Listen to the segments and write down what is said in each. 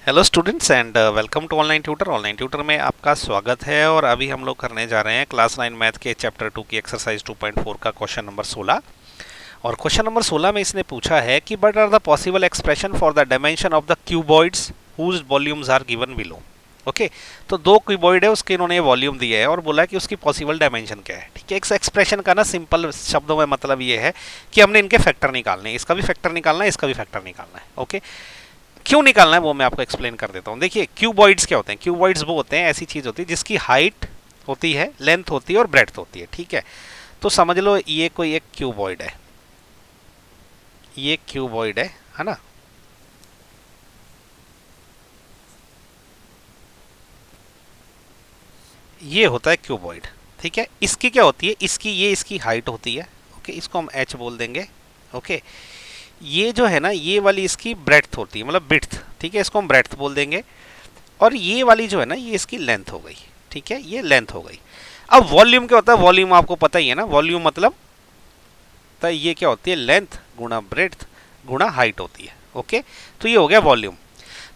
Hello students and welcome to online tutor. Online tutor में आपका स्वागत है और अभी हम लोग करने जा रहे हैं क्लास 9 मैथ के चैप्टर 2 की एक्सरसाइज 2.4 का क्वेश्चन नंबर 16। और क्वेश्चन नंबर 16 में इसने पूछा है कि but are the possible expression for the dimension of the cuboids whose volumes are given below. Okay, तो दो क्यूबॉइड है, उसके इन्होंने वॉल्यूम दिया है और बोला कि उसकी पॉसिबल डायमेंशन क्या है। ठीक है, इस एक्सप्रेशन का ना सिंपल शब्दों में मतलब ये है कि हमने इनके फैक्टर निकालने हैं, इसका भी फैक्टर निकालना है, इसका भी फैक्टर निकालना है। ओके, क्यों निकालना है वो मैं आपको एक्सप्लेन कर देता हूँ। देखिए, क्यूबॉइड्स क्या होते हैं? क्यूबॉइड्स वो होते हैं, ऐसी चीज होती है जिसकी हाइट होती है, लेंथ होती है और ब्रेड्थ होती है। ठीक है, तो समझ लो ये कोई एक क्यूबॉइड है, ये क्यूबॉइड है ना। ये होता है क्यूबॉइड। ठीक है, इसकी क्या होती है? इसकी हाइट होती है। ओके, इसको हम एच बोल देंगे। ओके, ये जो है ना, ये वाली इसकी ब्रेड्थ होती है, मतलब बिड्थ। ठीक है, इसको हम ब्रेड्थ बोल देंगे। और ये वाली जो है ना, ये इसकी लेंथ हो गई। ठीक है, ये लेंथ हो गई। अब वॉल्यूम क्या होता है? वॉल्यूम आपको पता ही है ना, वॉल्यूम मतलब तो ये क्या होती है? लेंथ गुणा ब्रेड्थ गुणा हाइट होती है। ओके, तो ये हो गया वॉल्यूम।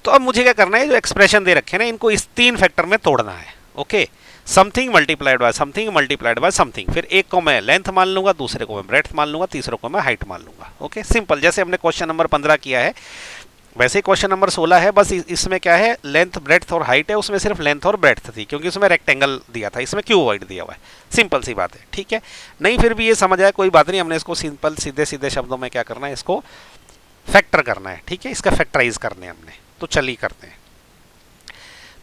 तो अब मुझे क्या करना है, जो एक्सप्रेशन दे रखे हैं ना, इनको इस तीन फैक्टर में तोड़ना है। Okay, something multiplied by something multiplied by something, फिर एक को मैं लेंथ मान लूंगा, दूसरे को मैं ब्रेड्थ मान लूंगा, तीसरे को मैं हाइट मान लूंगा। ओके, सिंपल, जैसे हमने क्वेश्चन नंबर 15 किया है वैसे ही क्वेश्चन नंबर 16 है। बस इसमें क्या है, लेंथ ब्रेड्थ और हाइट है, उसमें सिर्फ लेंथ और ब्रेड्थ थी क्योंकि उसमें रेक्टेंगल दिया था, इसमें क्यूबॉइड दिया हुआ है। सिंपल सी बात है। ठीक है, नहीं फिर भी ये समझ आया, कोई बात नहीं, हमने इसको सिंपल सीधे सीधे शब्दों में क्या करना है, इसको फैक्टर करना है। ठीक है, इसका फैक्टराइज करने हमने, तो चलिए करते हैं।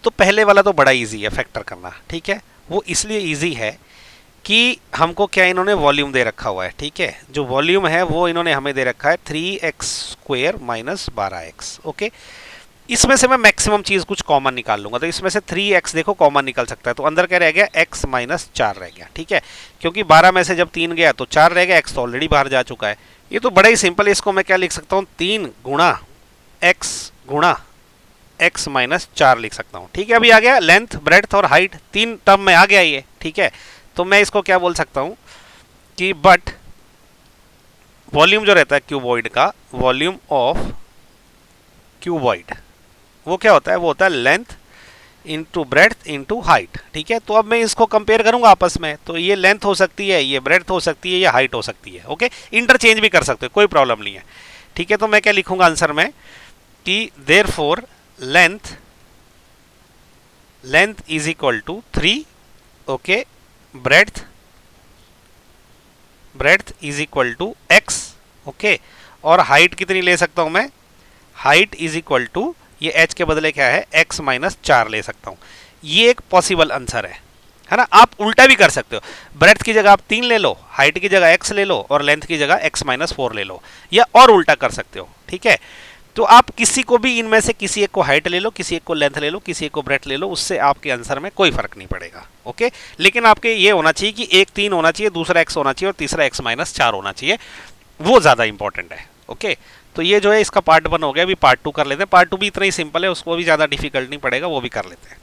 तो पहले वाला तो बड़ा इजी है फैक्टर करना। ठीक है, वो इसलिए इजी है कि हमको क्या इन्होंने वॉल्यूम दे रखा हुआ है। ठीक है, जो वॉल्यूम है वो इन्होंने हमें दे रखा है 3x² माइनस 12x। ओके, इसमें से मैं मैक्सिमम चीज कुछ कॉमन निकाल लूंगा, तो इसमें से 3x देखो कॉमन निकल सकता है, तो अंदर क्या रह गया? x माइनस 4 रह गया। ठीक है, क्योंकि 12 में से जब 3 गया तो 4 रह गया, x तो ऑलरेडी बाहर जा चुका है। ये तो बड़ा ही सिंपल है, इसको मैं क्या लिख सकता हूँ? 3 गुणा x माइनस 4 लिख सकता हूँ। ठीक है, अभी आ गया लेंथ ब्रेड्थ और हाइट, तीन टर्म में आ गया ये। ठीक है, तो मैं इसको क्या बोल सकता हूँ कि बट वॉल्यूम जो रहता है क्यूबॉइड का, वॉल्यूम ऑफ क्यूबॉइड वो क्या होता है? वो होता है length into breadth into height. ठीक है, तो अब मैं इसको कंपेयर करूंगा आपस में, तो ये लेंथ हो सकती है, ये ब्रेड्थ हो सकती है, ये हाइट हो सकती है। ओके, इंटरचेंज भी कर सकते हो, कोई प्रॉब्लम नहीं है। ठीक है, तो मैं क्या लिखूंगा आंसर में कि therefore length is equal to 3। Okay, breadth is equal to x। Okay, और हाइट कितनी ले सकता हूं मैं? हाइट इज इक्वल टू, ये h के बदले क्या है? x माइनस 4 ले सकता हूं। ये एक पॉसिबल आंसर है ना। आप उल्टा भी कर सकते हो, ब्रेड्थ की जगह आप 3 ले लो, हाइट की जगह x ले लो और लेंथ की जगह x माइनस 4 ले लो, या और उल्टा कर सकते हो। ठीक है, तो आप किसी को भी इनमें से किसी एक को हाइट ले लो, किसी एक को लेंथ ले लो, किसी एक को ब्रेड्थ ले लो, उससे आपके आंसर में कोई फर्क नहीं पड़ेगा। ओके, लेकिन आपके ये होना चाहिए कि एक 3 होना चाहिए, दूसरा x होना चाहिए और तीसरा x माइनस 4 होना चाहिए, वो ज्यादा इंपॉर्टेंट है। ओके, तो ये जो है इसका पार्ट 1 हो गया। अभी पार्ट 2 कर लेते हैं। पार्ट 2 भी इतना ही सिंपल है, उसको भी ज्यादा डिफिकल्ट नहीं पड़ेगा, वो भी कर लेते हैं।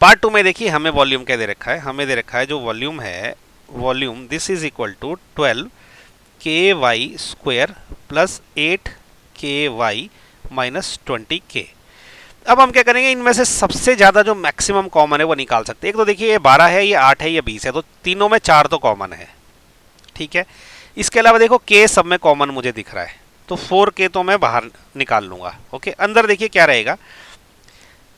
पार्ट 2 में देखिए हमें वॉल्यूम क्या दे रखा है, हमें दे रखा है जो वॉल्यूम है, volume this is equal to 12ky² plus 8ky minus 20k। अब हम क्या करेंगे, इनमें से सबसे ज्यादा जो मैक्सिमम कॉमन है वो निकाल सकते हैं। एक तो देखिए ये 12 है, ये 8 है, ये 20 है, तो तीनों में 4 तो कॉमन है। ठीक है, इसके अलावा देखो k सब में कॉमन मुझे दिख रहा है, तो 4k तो मैं बाहर निकाल लूंगा। ओके, अंदर देखिए क्या रहेगा,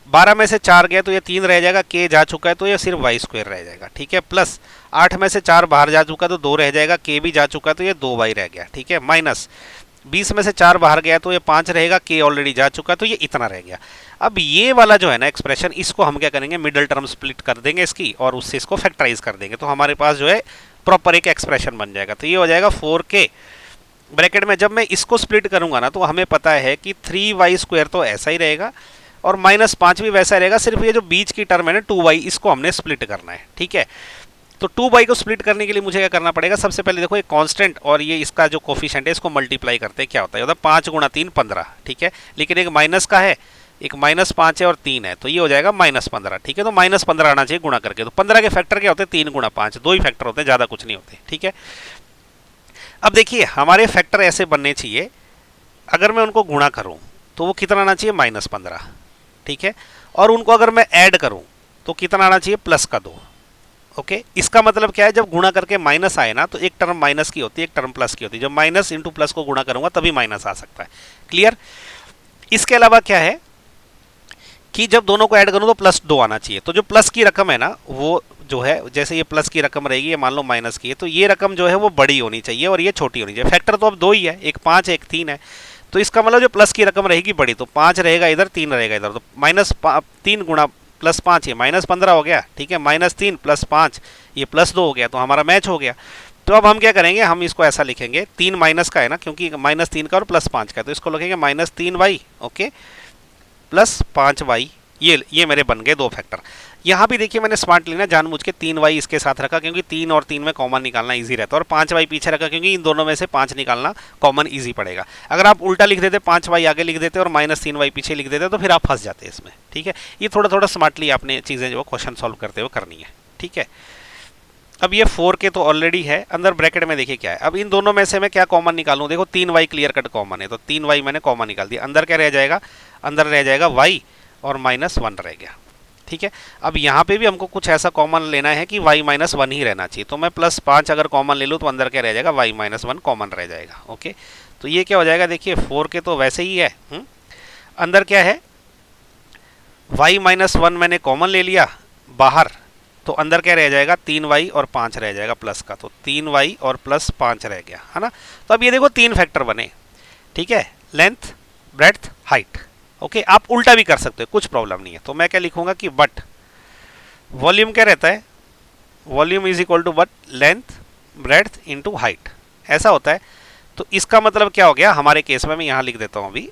12 में से 4 गया तो ये 3 रह जाएगा, k जा चुका है तो ये सिर्फ y² रह जाएगा। ठीक है, प्लस 8 में से 4 बाहर जा चुका तो 2 रह जाएगा, k भी जा चुका तो ये 2y रह गया। ठीक है, माइनस 20 में से 4 बाहर गया तो ये 5 रहेगा, k ऑलरेडी जा चुका तो ये इतना रह गया। अब ये वाला जो है ना एक्सप्रेशन, इसको हम क्या करेंगे, मिडिल टर्म स्प्लिट कर देंगे इसकी और उससे इसको फैक्टराइज कर देंगे, तो हमारे पास जो है प्रॉपर एक एक्सप्रेशन बन जाएगा। तो ये हो जाएगा 4k ब्रैकेट में, जब मैं इसको स्प्लिट करूंगा ना तो हमें पता है कि 3y² तो ऐसा ही रहेगा और माइनस 5 भी वैसा रहेगा, सिर्फ ये जो बीच की टर्म है ना 2y, इसको हमने स्प्लिट करना है। ठीक है, तो 2y को स्प्लिट करने के लिए मुझे क्या करना पड़ेगा, सबसे पहले देखो ये कांस्टेंट और ये इसका जो कोफिशिएंट है इसको मल्टीप्लाई करते हैं, क्या होता है 5 गुणा 3 15। ठीक है, लेकिन एक माइनस का है, एक माइनस 5 है और 3 है, तो ये हो जाएगा माइनस 15। ठीक है, तो माइनस 15 आना चाहिए गुणा करके। तो 15 के फैक्टर क्या होते हैं? 3 गुणा 5, 2 ही फैक्टर होते हैं, ज्यादा कुछ नहीं होते। ठीक है, अब देखिए हमारे फैक्टर ऐसे बनने चाहिए, अगर मैं उनको गुणा करूं तो वो कितना आना चाहिए, -15, ठीक है। और उनको अगर मैं ऐड करूं तो कितना आना चाहिए, प्लस का 2। ओके, इसका मतलब क्या है, जब गुणा करके माइनस आए ना तो एक टर्म माइनस की होती है, एक टर्म प्लस की होती है। जब माइनस इंटू प्लस को गुणा करूंगा तभी माइनस आ सकता है। क्लियर। इसके अलावा क्या है कि जब दोनों को ऐड करूं तो +2 आना चाहिए। तो जो प्लस की रकम है ना वो जो है, जैसे ये प्लस की रकम रहेगी, ये मान लो माइनस की है, तो ये रकम जो है वो बड़ी होनी चाहिए और ये छोटी होनी चाहिए। फैक्टर तो अब 2 ही है, एक 5 है, एक 3 है। तो इसका मतलब जो प्लस की रकम रहेगी बड़ी, तो 5 रहेगा इधर, 3 रहेगा इधर, तो -3 गुणा +5, ये -15 हो गया, ठीक है। -3 + 5 ये +2 हो गया, तो हमारा मैच हो गया। तो अब हम क्या करेंगे, हम इसको ऐसा लिखेंगे, 3 माइनस का है ना, क्योंकि -3 का और +5 का है, तो इसको लिखेंगे -3y, ओके, +5y। ये मेरे बन गए 2 फैक्टर। यहाँ भी देखिए मैंने स्मार्ट लेना जानबूझ के 3y इसके साथ रखा, क्योंकि 3 और 3 में कॉमन निकालना इजी रहता है, और 5y पीछे रखा क्योंकि इन दोनों में से 5 निकालना कॉमन इजी पड़ेगा। अगर आप उल्टा लिख देते, 5y आगे लिख देते और -3y पीछे लिख देते, तो फिर आप फंस जाते इसमें, ठीक है। ये थोड़ा थोड़ा स्मार्टली आपने चीज़ें जो क्वेश्चन सॉल्व करते हुए करनी है, ठीक है। अब ये 4k तो ऑलरेडी है, अंदर ब्रैकेट में देखिए क्या है। अब इन दोनों में से मैं क्या कॉमन निकालूं, देखो 3y क्लियर कट कॉमन है, तो 3y मैंने कॉमन निकाल दिया। अंदर क्या रह जाएगा, अंदर रह जाएगा y और -1 रह गया, ठीक है। अब यहाँ पे भी हमको कुछ ऐसा कॉमन लेना है कि y -1 ही रहना चाहिए, तो मैं +5 अगर कॉमन ले लूँ तो अंदर क्या रह जाएगा, y -1 कॉमन रह जाएगा, ओके। तो ये क्या हो जाएगा, देखिए 4k तो वैसे ही है, अंदर क्या है, y -1 मैंने कॉमन ले लिया बाहर, तो अंदर क्या रह जाएगा, 3y और 5 रह जाएगा प्लस का, तो 3y और +5 रह गया, है ना। तो अब ये देखो 3 फैक्टर बने, ठीक है, लेंथ, ब्रेड्थ, हाइट, ओके। आप उल्टा भी कर सकते हो, कुछ प्रॉब्लम नहीं है। तो मैं क्या लिखूंगा कि बट वॉल्यूम क्या रहता है, volume is equal to but length breadth into height, ऐसा होता है। तो इसका मतलब क्या हो गया हमारे केस में, मैं यहां लिख देता हूं अभी,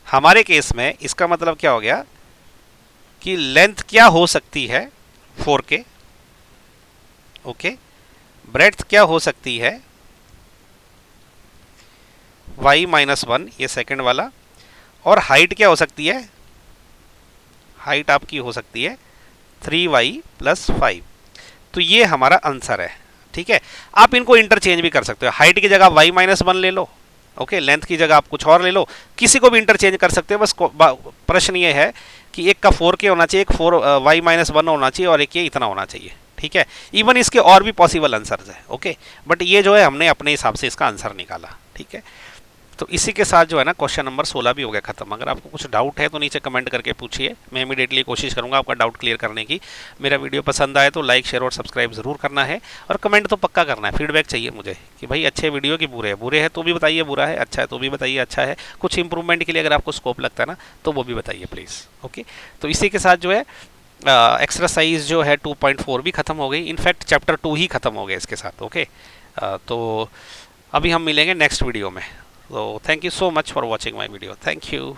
हमारे केस में इसका मतलब क्या हो गया कि लेंथ क्या हो सकती है 4k, ओके, ब्रेड्थ क्या हो सकती है y -1, ये सेकंड वाला, और हाइट क्या हो सकती है, हाइट आपकी हो सकती है 3y + 5। तो ये हमारा आंसर है, ठीक है। आप इनको इंटरचेंज भी कर सकते हो, हाइट की जगह y -1 ले लो, ओके, लेंथ की जगह आप कुछ और ले लो, किसी को भी इंटरचेंज कर सकते हो। बस प्रश्न ये है कि एक का 4k होना चाहिए, एक y -1 होना चाहिए, और एक ये इतना होना चाहिए, ठीक है। इवन इसके और भी पॉसिबल आंसर्स है, ओके, बट ये जो है हमने अपने हिसाब से इसका आंसर निकाला, ठीक है। तो इसी के साथ जो है ना क्वेश्चन नंबर 16 भी हो गया खत्म। अगर आपको कुछ डाउट है तो नीचे कमेंट करके पूछिए, मैं इमीडिएटली कोशिश करूंगा आपका डाउट क्लियर करने की। मेरा वीडियो पसंद आए तो लाइक, शेयर और सब्सक्राइब जरूर करना है, और कमेंट तो पक्का करना है। फीडबैक चाहिए मुझे कि भाई अच्छे वीडियो की बुरे है, बुरे है तो भी बताइए बुरा है, अच्छा है तो भी बताइए अच्छा है। कुछ इंप्रूवमेंट के लिए अगर आपको स्कोप लगता है ना तो वो भी बताइए प्लीज़, ओके। तो इसी के साथ जो है एक्सरसाइज जो है 2.4 भी खत्म हो गई, इनफैक्ट चैप्टर 2 ही खत्म हो गया इसके साथ, ओके। तो अभी हम मिलेंगे नेक्स्ट वीडियो में। So thank you so much for watching my video. Thank you.